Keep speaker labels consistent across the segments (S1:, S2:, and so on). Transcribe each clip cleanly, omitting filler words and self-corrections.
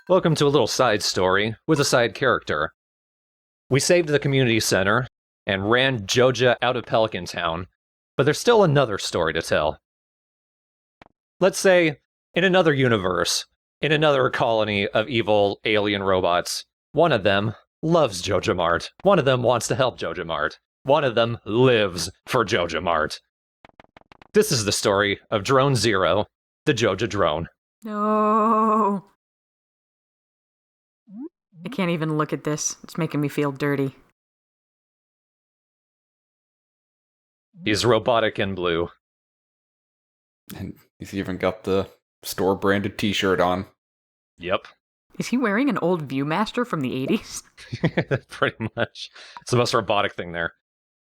S1: Welcome to a little side story with a side character. We saved the community center and ran Joja out of Pelican Town, but there's still another story to tell. Let's say, in another universe, in another colony of evil alien robots, one of them loves Joja Mart. One of them wants to help Joja Mart. One of them lives for Joja Mart. This is the story of Drone Zero, the Joja drone.
S2: No. I can't even look at this. It's making me feel dirty.
S1: He's robotic and blue.
S3: And he's even got the store-branded t-shirt on.
S1: Yep.
S2: Is he wearing an old Viewmaster from the 80s?
S1: Pretty much. It's the most robotic thing there.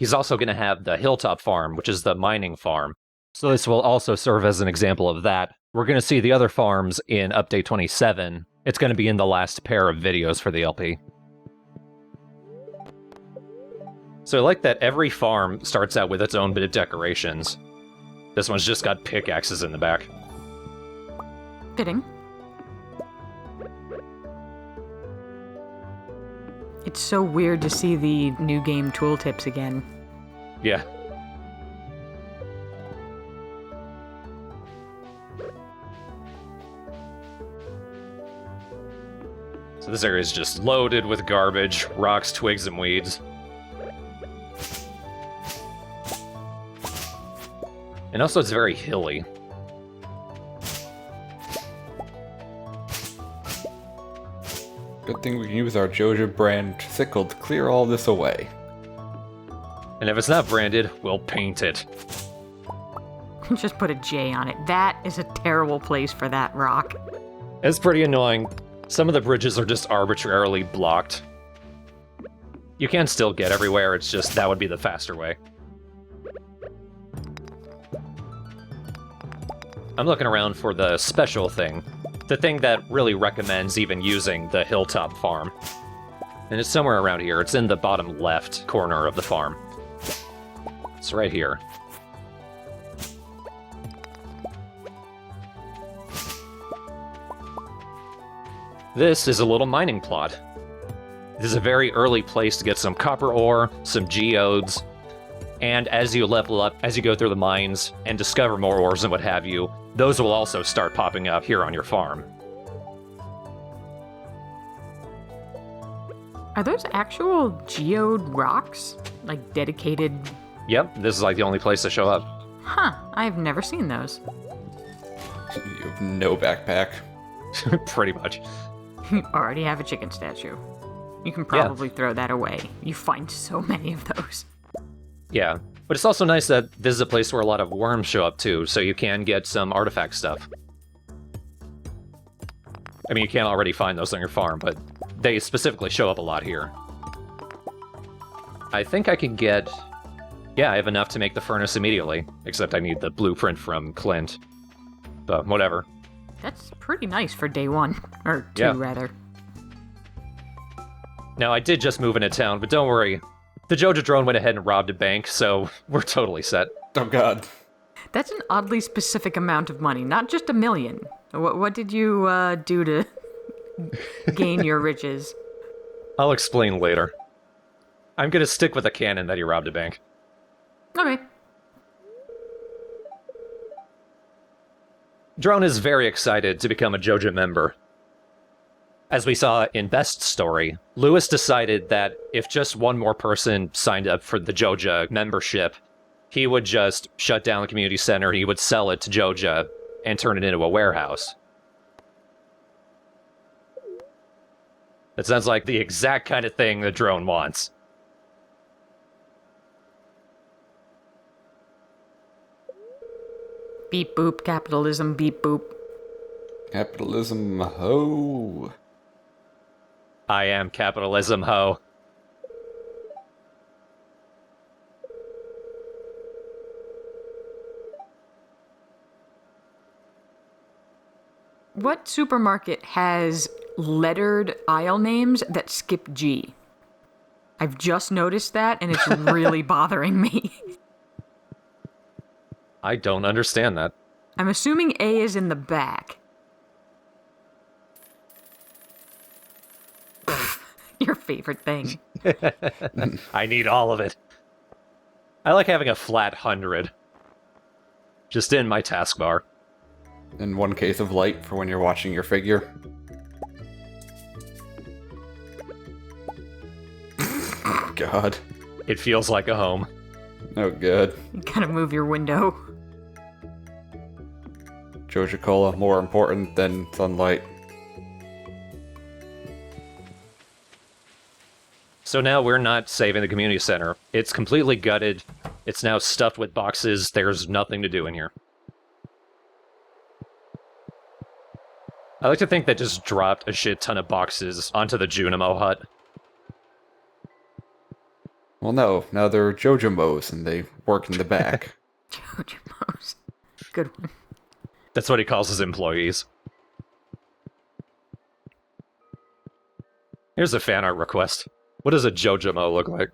S1: He's also going to have the Hilltop farm, which is the mining farm. So this will also serve as an example of that. We're going to see the other farms in Update 27. It's going to be in the last pair of videos for the LP. So I like that every farm starts out with its own bit of decorations. This one's just got pickaxes in the back.
S2: Fitting. It's so weird to see the new game tooltips again.
S1: Yeah. So this area is just loaded with garbage, rocks, twigs, and weeds. And also it's very hilly.
S3: Good thing we can use our Joja brand sickle to clear all this away.
S1: And if it's not branded, we'll paint it.
S2: Just put a J on it. That is a terrible place for that rock.
S1: It's pretty annoying. Some of the bridges are just arbitrarily blocked. You can still get everywhere, it's just that would be the faster way. I'm looking around for the special thing. The thing that really recommends even using the Hilltop farm. And it's somewhere around here. It's in the bottom left corner of the farm. It's right here. This is a little mining plot. This is a very early place to get some copper ore, some geodes, and as you level up, as you go through the mines and discover more ores and what have you, those will also start popping up here on your farm.
S2: Are those actual geode rocks? Like dedicated...
S1: Yep, this is like the only place to show up.
S2: Huh, I've never seen those.
S3: You have no backpack.
S1: Pretty much.
S2: You already have a chicken statue. You can probably throw that away. You find so many of those.
S1: Yeah, but it's also nice that this is a place where a lot of worms show up too, so you can get some artifact stuff. I mean, you can't already find those on your farm, but they specifically show up a lot here. I think I can get... Yeah, I have enough to make the furnace immediately, except I need the blueprint from Clint. But whatever.
S2: That's pretty nice for day one. Or two,
S1: Yeah.
S2: rather.
S1: Now, I did just move into town, but don't worry. The Joja drone went ahead and robbed a bank, so we're totally set.
S3: Oh god.
S2: That's an oddly specific amount of money, not just $1 million. What did you do to gain your riches?
S1: I'll explain later. I'm gonna stick with the canon that he robbed a bank.
S2: Okay.
S1: Drone is very excited to become a Joja member. As we saw in Best's story, Lewis decided that if just one more person signed up for the Joja membership, he would just shut down the community center and he would sell it to Joja and turn it into a warehouse. That sounds like the exact kind of thing the drone wants.
S2: Beep boop, capitalism, beep boop.
S3: Capitalism, ho.
S1: I am capitalism, ho.
S2: What supermarket has lettered aisle names that skip G? I've just noticed that, and it's really bothering me.
S1: I don't understand that.
S2: I'm assuming A is in the back. your favorite thing.
S1: I need all of it. I like having a flat 100. Just in my taskbar.
S3: And 1 case of light for when you're watching your figure. God.
S1: It feels like a home.
S3: Oh, good.
S2: You gotta move your window.
S3: Joja Cola, more important than sunlight.
S1: So now we're not saving the community center. It's completely gutted. It's now stuffed with boxes. There's nothing to do in here. I like to think they just dropped a shit ton of boxes onto the Junimo hut.
S3: Well, no. Now they're Jojamos, and they work in the back.
S2: Jojos. Good one.
S1: That's what he calls his employees. Here's a fan art request. What does a Jojamo look like?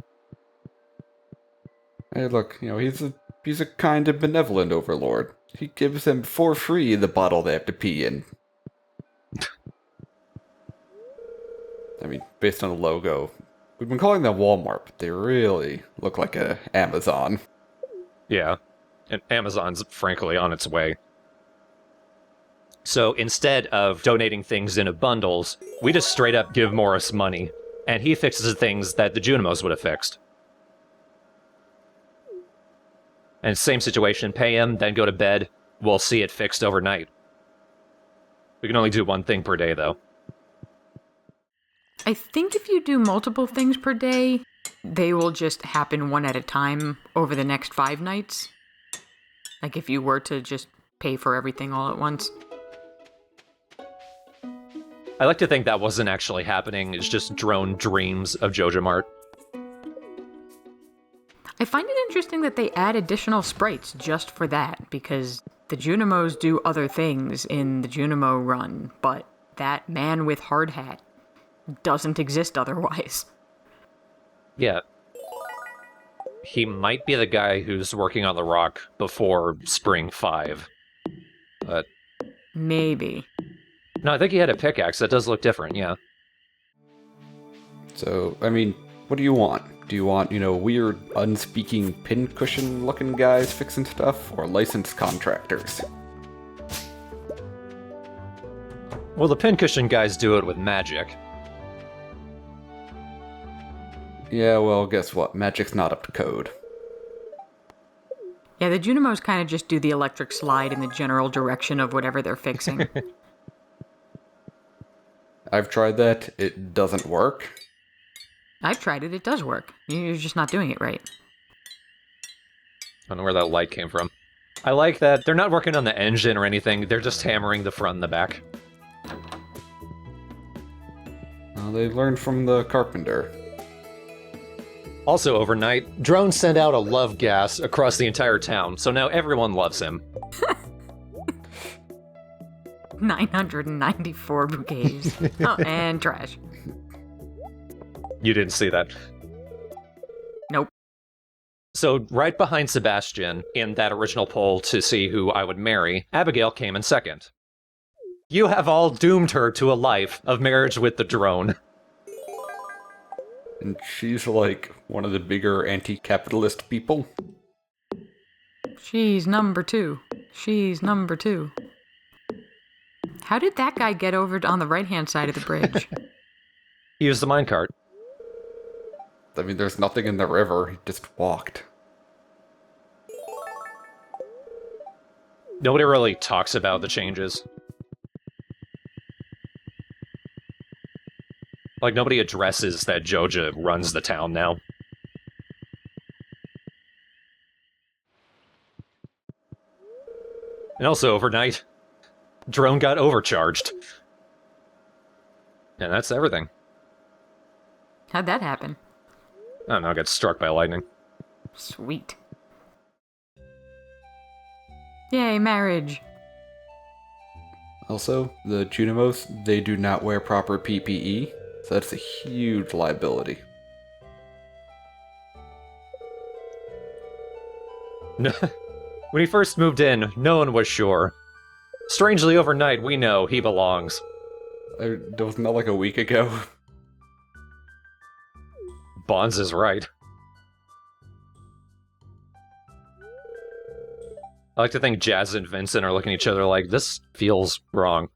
S3: Hey, look, he's a kind and benevolent overlord. He gives them for free the bottle they have to pee in. I mean, based on the logo, we've been calling them Walmart, but they really look like a Amazon.
S1: Yeah, and Amazon's frankly on its way. So instead of donating things into bundles, we just straight up give Morris money, and he fixes the things that the Junimos would have fixed. And same situation, pay him, then go to bed, we'll see it fixed overnight. We can only do one thing per day, though.
S2: I think if you do multiple things per day, they will just happen one at a time over the next 5 nights. Like if you were to just pay for everything all at once.
S1: I like to think that wasn't actually happening, it's just drone dreams of Joja Mart.
S2: I find it interesting that they add additional sprites just for that, because the Junimos do other things in the Junimo run, but that man with hard hat doesn't exist otherwise.
S1: Yeah. He might be the guy who's working on the rock before Spring 5. But...
S2: Maybe.
S1: No, I think he had a pickaxe. That does look different, yeah.
S3: So, I mean, what do you want? Do you want, weird, unspeaking pincushion-looking guys fixing stuff, or licensed contractors?
S1: Well, the pincushion guys do it with magic.
S3: Yeah, well, guess what? Magic's not up to code.
S2: Yeah, the Junimos kind of just do the electric slide in the general direction of whatever they're fixing.
S3: I've tried that. It doesn't work.
S2: I've tried it. It does work. You're just not doing it right.
S1: I don't know where that light came from. I like that they're not working on the engine or anything. They're just hammering the front and the back.
S3: Well, they learned from the carpenter.
S1: Also overnight, drones send out a love gas across the entire town, so now everyone loves him.
S2: 994 bouquets. Oh, and trash.
S1: You didn't see that.
S2: Nope.
S1: So right behind Sebastian, in that original poll to see who I would marry, Abigail came in second. You have all doomed her to a life of marriage with the drone.
S3: And she's like one of the bigger anti-capitalist people.
S2: She's number 2. She's number 2. How did that guy get over on the right-hand side of the bridge?
S1: He used the minecart.
S3: I mean, there's nothing in the river. He just walked.
S1: Nobody really talks about the changes. Like, nobody addresses that Joja runs the town now. And also, overnight, drone got overcharged. And that's everything.
S2: How'd that happen?
S1: I don't know, I got struck by lightning.
S2: Sweet. Yay, marriage.
S3: Also, the Junimos, they do not wear proper PPE, so that's a huge liability.
S1: No, when he first moved in, no one was sure. Strangely, overnight, we know he belongs.
S3: Wasn't that like a week ago?
S1: Bonds is right. I like to think Jazz and Vincent are looking at each other like, this feels wrong.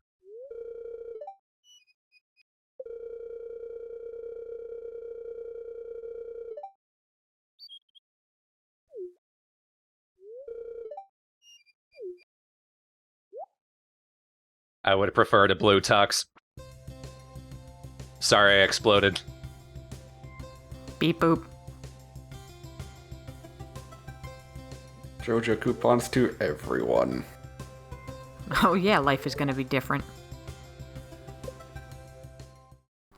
S1: I would have preferred a blue tux. Sorry I exploded.
S2: Beep boop.
S3: Jojo coupons to everyone.
S2: Oh yeah, life is gonna be different.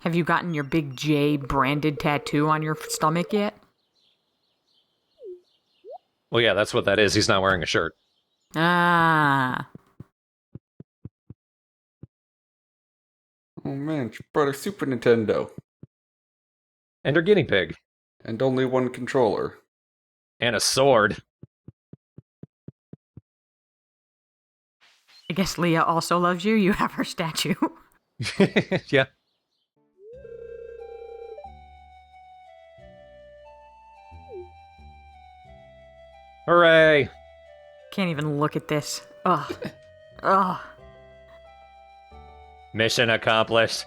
S2: Have you gotten your big J branded tattoo on your stomach yet?
S1: Well, yeah, that's what that is. He's not wearing a shirt.
S2: Ah.
S3: Oh man, she brought a Super Nintendo.
S1: And her guinea pig.
S3: And only one controller.
S1: And a sword.
S2: I guess Leah also loves you. You have her statue.
S1: Yeah. Hooray!
S2: Can't even look at this. Ugh. Ugh.
S1: Mission accomplished.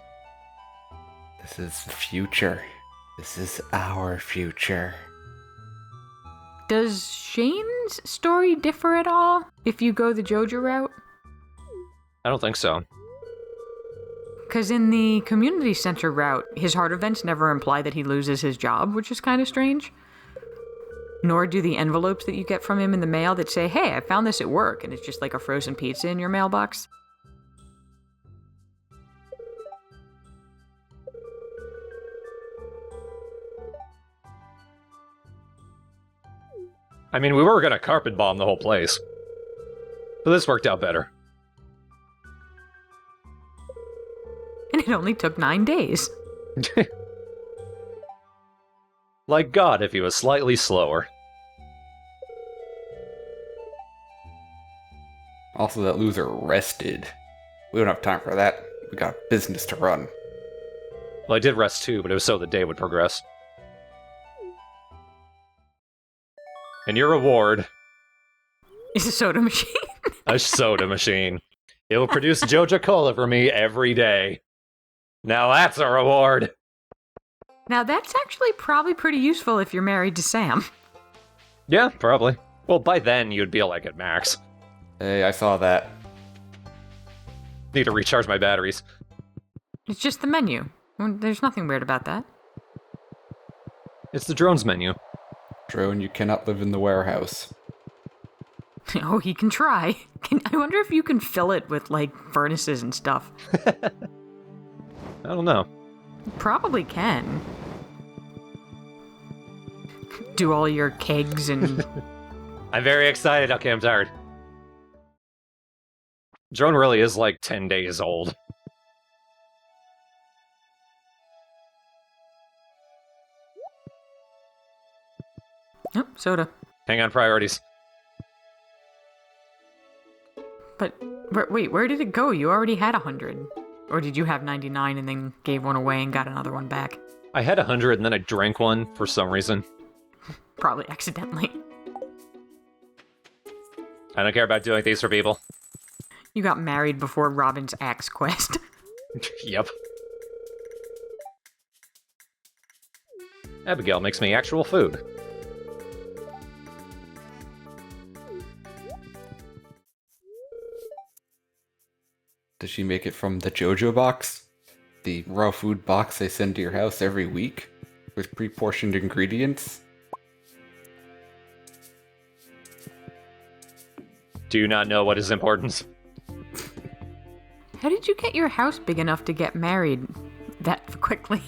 S3: This is the future. This is our future.
S2: Does Shane's story differ at all if you go the Joja route?
S1: I don't think so.
S2: Because in the community center route, his heart events never imply that he loses his job, which is kind of strange. Nor do the envelopes that you get from him in the mail that say, hey, I found this at work, and it's just like a frozen pizza in your mailbox.
S1: I mean, we were gonna carpet bomb the whole place. But this worked out better.
S2: And it only took 9 days.
S1: Like God if he was slightly slower.
S3: Also, that loser rested. We don't have time for that. We got business to run.
S1: Well, I did rest too, but it was so the day would progress. And your reward...
S2: Is a soda machine.
S1: a soda machine. It will produce Joja Cola for me every day. Now that's a reward!
S2: Now that's actually probably pretty useful if you're married to Sam.
S1: Yeah, probably. Well, by then you'd be like at max.
S3: Hey, I saw that.
S1: Need to recharge my batteries.
S2: It's just the menu. There's nothing weird about that.
S1: It's the drones menu.
S3: Drone, you cannot live in the warehouse.
S2: Oh, he can try. I wonder if you can fill it with, like, furnaces and stuff.
S1: I don't know.
S2: Probably can. Do all your kegs and...
S1: I'm very excited. Okay, I'm tired. Drone really is like 10 days old.
S2: Oh, soda.
S1: Hang on, priorities.
S2: But, wait, where did it go? You already had 100. Or did you have 99 and then gave one away and got another one back?
S1: I had 100 and then I drank one for some reason.
S2: Probably accidentally.
S1: I don't care about doing things for people.
S2: You got married before Robin's axe quest.
S1: Yep. Abigail makes me actual food.
S3: Does she make it from the Jojo box? The raw food box they send to your house every week? With pre-portioned ingredients?
S1: Do you not know what is important?
S2: How did you get your house big enough to get married that quickly?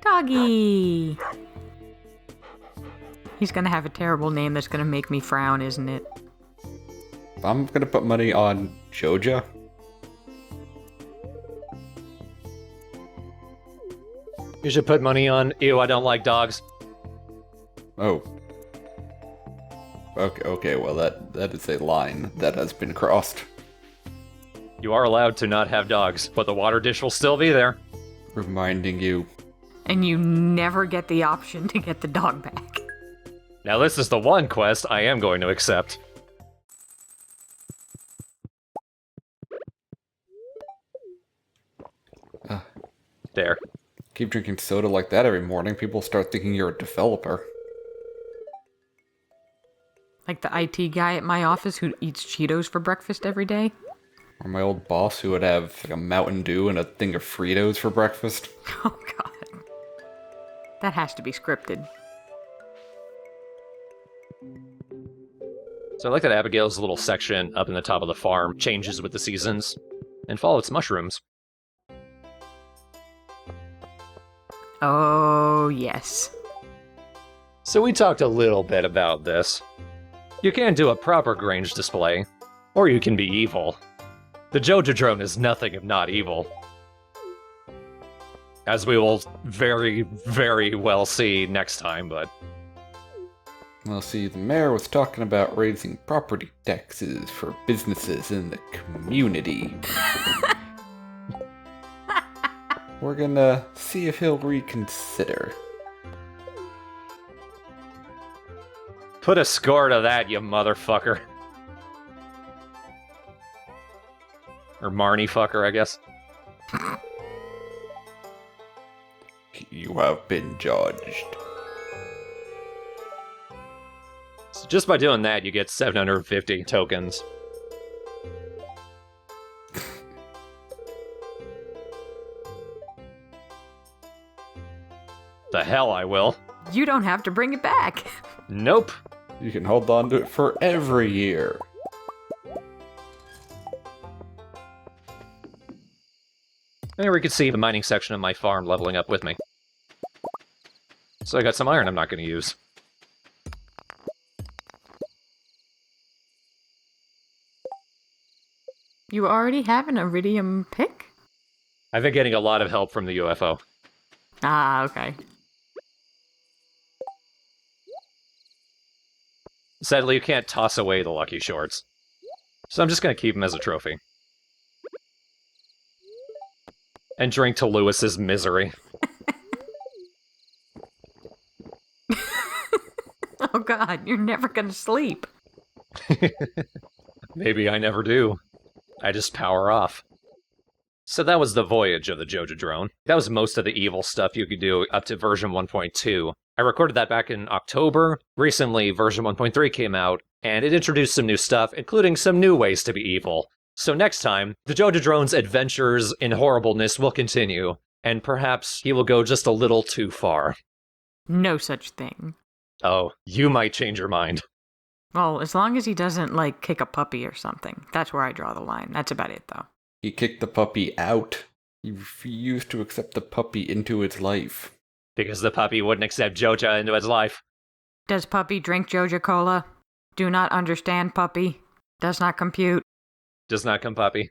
S2: Doggy! He's gonna have a terrible name that's gonna make me frown, isn't it?
S3: I'm gonna put money on Joja.
S1: You should put money on, ew, I don't like dogs.
S3: Oh. Okay, well that is a line that has been crossed.
S1: You are allowed to not have dogs, but the water dish will still be there.
S3: reminding you.
S2: And you never get the option to get the dog back.
S1: Now this is the one quest I am going to accept. There.
S3: Keep drinking soda like that every morning, people start thinking you're a developer.
S2: Like the IT guy at my office who eats Cheetos for breakfast every day.
S3: Or my old boss who would have like a Mountain Dew and a thing of Fritos for breakfast.
S2: Oh god. That has to be scripted.
S1: So I like that Abigail's little section up in the top of the farm changes with the seasons, and follow its mushrooms.
S2: Oh, yes.
S1: So we talked a little bit about this. You can do a proper grange display, or you can be evil. The Joja drone is nothing if not evil. As we will very, very well see next time, but...
S3: Well, see, the mayor was talking about raising property taxes for businesses in the community. We're gonna see if he'll reconsider.
S1: Put a score to that, you motherfucker. Or Marnie fucker, I guess.
S3: You have been judged.
S1: So just by doing that, you get 750 tokens. The hell I will.
S2: You don't have to bring it back.
S1: Nope.
S3: You can hold on to it for every year.
S1: There we could see the mining section of my farm leveling up with me. So I got some iron I'm not going to use.
S2: You already have an iridium pick?
S1: I've been getting a lot of help from the UFO.
S2: Ah, okay.
S1: Sadly, you can't toss away the lucky shorts. So I'm just going to keep them as a trophy. And drink to Lewis's misery.
S2: Oh god, you're never gonna sleep.
S1: Maybe I never do. I just power off. So that was the Voyage of the Joja drone. That was most of the evil stuff you could do up to version 1.2. I recorded that back in October. Recently, version 1.3 came out, and it introduced some new stuff, including some new ways to be evil. So next time, the Joja drone's adventures in horribleness will continue, and perhaps he will go just a little too far.
S2: No such thing.
S1: Oh, you might change your mind.
S2: Well, as long as he doesn't, like, kick a puppy or something. That's where I draw the line. That's about it, though.
S3: He kicked the puppy out. He refused to accept the puppy into its life.
S1: Because the puppy wouldn't accept Joja into his life.
S2: Does puppy drink Joja Cola? Do not understand puppy. Does not compute.
S1: Does not come puppy.